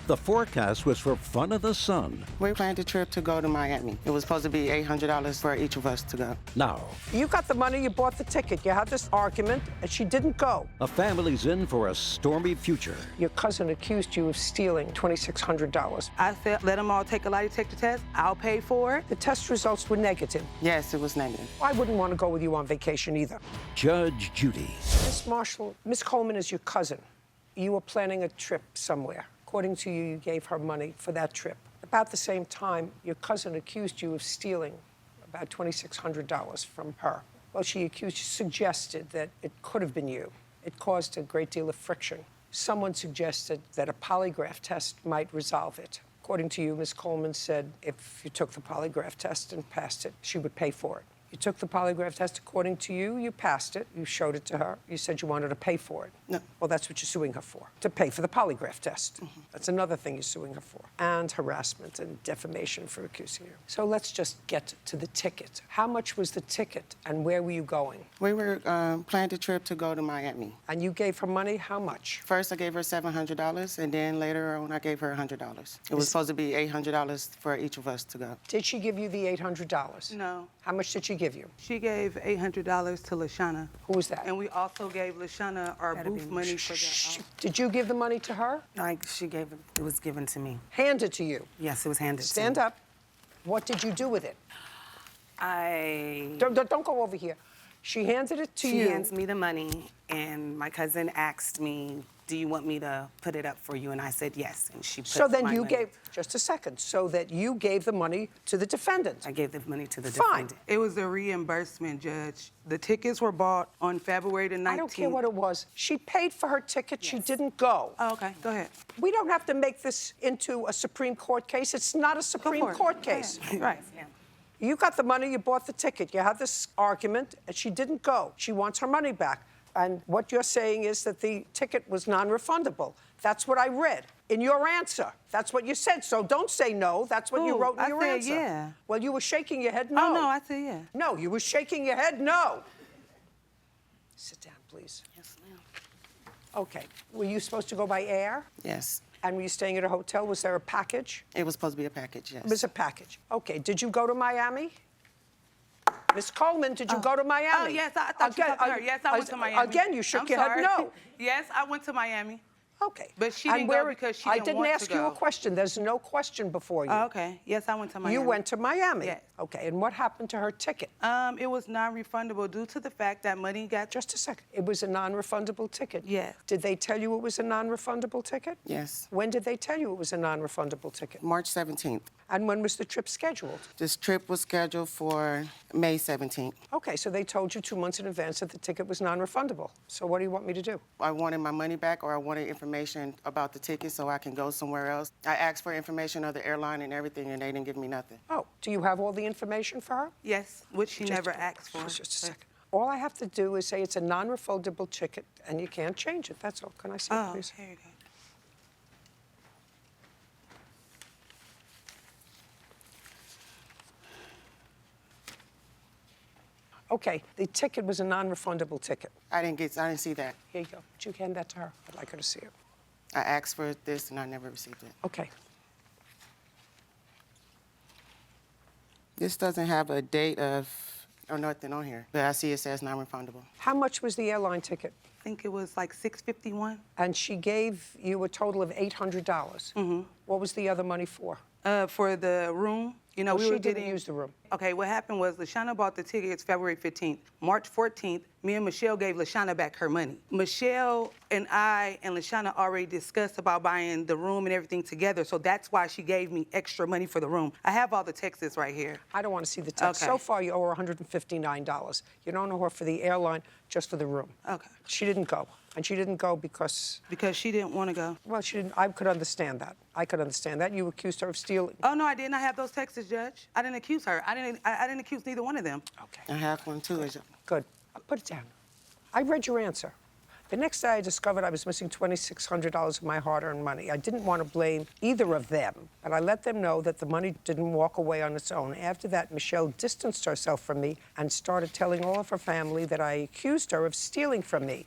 The forecast was for fun of the sun. We planned a trip to go to Miami. It was supposed to be $800 for each of us to go. Now, You got the money, you bought the ticket. You had this argument, and she didn't go. a family's in for a stormy future. Your cousin accused you of stealing $2,600. I said, let them all take a lie detector test. I'll pay for it. The test results were negative. Yes, it was negative. I wouldn't want to go with you on vacation either. Judge Judy. Miss Marshall, Miss Coleman is your cousin. You were planning a trip somewhere. According to you, you gave her money for that trip. About the same time, your cousin accused you of stealing about $2,600 from her. Well, she suggested that it could have been you. It caused a great deal of friction. Someone suggested that a polygraph test might resolve it. According to you, Miss Coleman said if you took the polygraph test and passed it, she would pay for it. You took the polygraph test. According to you, you passed it. You showed it to her. You said you wanted to pay for it. No. Well, that's what you're suing her for, to pay for the polygraph test. Mm-hmm. That's another thing you're suing her for. And harassment and defamation for accusing you. So let's just get to the ticket. How much was the ticket, and where were you going? We were planned a trip to go to Miami. And you gave her money, how much? First, I gave her $700, and then later on, I gave her $100. It was supposed to be $800 for each of us to go. Did she give you the $800? No. How much did she give you? She gave $800 to Lashana. Who was that? And we also gave Lashana our booth money for the... Did you give the money to her? She gave it. It was given to me. Handed to you? Yes, it was handed to me. Stand up. What did you do with it? Don't go over here. She handed it to you. She hands me the money, and my cousin asked me, do you want me to put it up for you? And I said yes, and she put So then my you money. gave, just a second, so that you gave the money to the defendant. I gave the money to the Fine. defendant. It was a reimbursement, Judge. The tickets were bought on February the 19th. I don't care what it was. She paid for her ticket. She didn't go. Oh, okay. Go ahead. We don't have to make this into a Supreme Court case. It's not a Supreme for it. Court Go ahead. case. Right. You got the money, you bought the ticket. You had this argument, and she didn't go. She wants her money back. And what you're saying is that the ticket was non-refundable. That's what I read in your answer. That's what you said. So don't say no. That's what you wrote in your answer. I said yeah. Well, you were shaking your head no. Oh, no, I said yeah. No, you were shaking your head no. Sit down, please. Yes, ma'am. Okay. Were you supposed to go by air? Yes. And were you staying at a hotel? Was there a package? It was supposed to be a package, yes. It was a package. Okay. Did you go to Miami? Miss Coleman, did you go to Miami? Oh, yes, I thought you talked to her. Yes, I went to Miami. Again, you shook I'm your sorry. head no. Yes, I went to Miami. Okay. But she didn't go because she didn't want to I didn't ask you a go. question. There's no question before you. Oh, okay. Yes, I went to Miami. You went to Miami? Yes. Okay, and what happened to her ticket? It was non-refundable due to the fact that money got... Just a second. It was a non-refundable ticket? Yes. Did they tell you it was a non-refundable ticket? Yes. When did they tell you it was a non-refundable ticket? March 17th. And when was the trip scheduled? This trip was scheduled for May 17th. Okay, so they told you 2 months in advance that the ticket was non-refundable. So what do you want me to do? I wanted my money back, or I wanted information about the ticket so I can go somewhere else. I asked for information of the airline and everything, and they didn't give me nothing. Oh, do you have all the information for her? Yes, which she never asked for. Just a second. All I have to do is say it's a non-refundable ticket, and you can't change it. That's all. Can I see it, please? Here you go. Okay, the ticket was a non-refundable ticket. I didn't see that. Here you go. Would you hand that to her? I'd like her to see it. I asked for this, and I never received it. Okay. This doesn't have a date of, or nothing on here, but I see it says non-refundable. How much was the airline ticket? I think it was like $651. And she gave you a total of $800. Mm-hmm. What was the other money for? For the room. You know, She didn't use the room. Okay, what happened was Lashana bought the tickets February 15th. March 14th, me and Mechelle gave Lashana back her money. Mechelle and I and Lashana already discussed about buying the room and everything together, so that's why she gave me extra money for the room. I have all the texts right here. I don't want to see the text. Okay. So far, you owe her $159. You don't owe her for the airline, just for the room. Okay. She didn't go. And she didn't go because... Because she didn't want to go. Well, she didn't. I could understand that. I could understand that. You accused her of stealing. Oh, no, I didn't. I have those texts, Judge. I didn't accuse her. I didn't accuse neither one of them. Okay. I have one, too. Good. Put it down. I read your answer. The next day, I discovered I was missing $2,600 of my hard-earned money. I didn't want to blame either of them, but I let them know that the money didn't walk away on its own. After that, Mechelle distanced herself from me and started telling all of her family that I accused her of stealing from me.